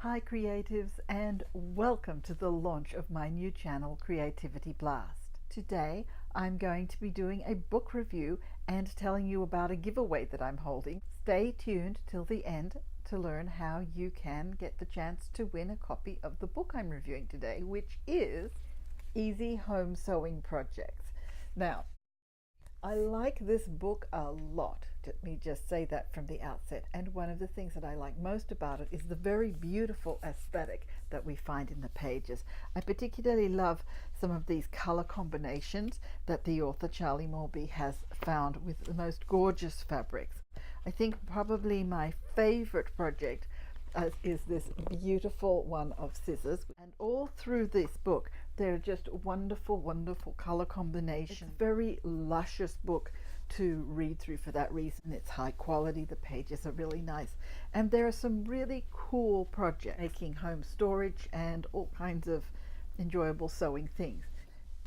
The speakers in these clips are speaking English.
Hi creatives, and welcome to the launch of my new channel Creativity Blast. Today I'm going to be doing a book review and telling you about a giveaway that I'm holding. Stay tuned till the end to learn how you can get the chance to win a copy of the book I'm reviewing today, which is Easy Home Sewing Projects. Now, I like this book a lot. Let me just say that from the outset. And one of the things that I like most about it is the very beautiful aesthetic that we find in the pages. I particularly love some of these color combinations that the author Charlie Morby has found with the most gorgeous fabrics. I think probably my favorite project is this beautiful one of scissors, and all through this book they're just wonderful color combinations. It's a very luscious book to read through for that reason. It's high quality, the pages are really nice, and there are some really cool projects making home storage and all kinds of enjoyable sewing things.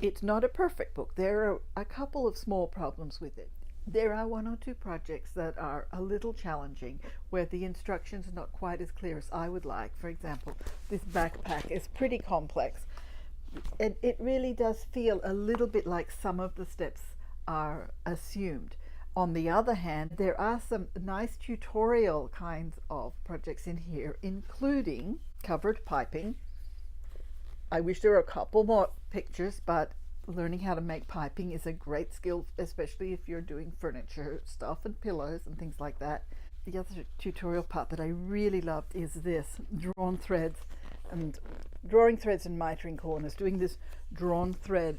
It's not a perfect book. There are a couple of small problems with it. There are one or two projects that are a little challenging, where the instructions are not quite as clear as I would like. For example, this backpack is pretty complex, and it really does feel a little bit like some of the steps are assumed. On the other hand, there are some nice tutorial kinds of projects in here, including covered piping. I wish there were a couple more pictures, but learning how to make piping is a great skill, especially if you're doing furniture stuff and pillows and things like that. The other tutorial part that I really loved is this drawing threads and mitering corners, doing this drawn thread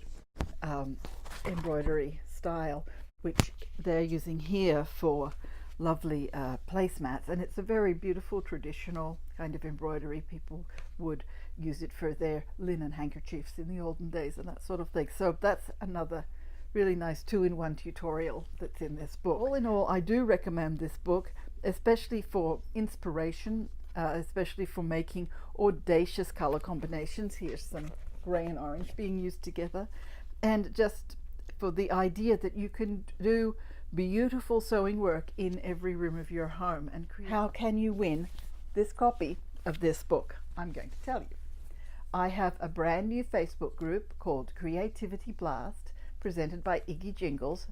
embroidery style, which they're using here for lovely placemats, and it's a very beautiful traditional kind of embroidery. People would use it for their linen handkerchiefs in the olden days and that sort of thing. So that's another really nice two-in-one tutorial that's in this book. All in all, I do recommend this book, especially for inspiration, especially for making audacious color combinations. Here's some gray and orange being used together, and just for the idea that you can do beautiful sewing work in every room of your home. And how can you win this copy of this book? I'm going to tell you. I have a brand new Facebook group called Creativity Blast, presented by Iggy Jingles.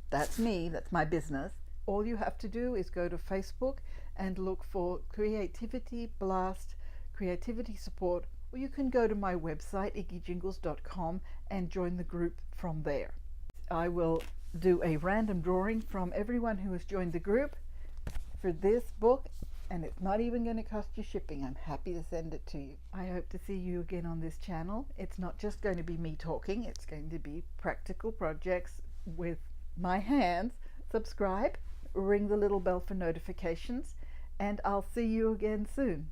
That's me, that's my business. All you have to do is go to Facebook and look for Creativity Blast, Creativity Support, or you can go to my website, iggyjingles.com, and join the group from there. I will do a random drawing from everyone who has joined the group for this book, and it's not even going to cost you shipping. I'm happy to send it to you. I hope to see you again on this channel. It's not just going to be me talking, it's going to be practical projects with my hands. Subscribe, ring the little bell for notifications, and I'll see you again soon.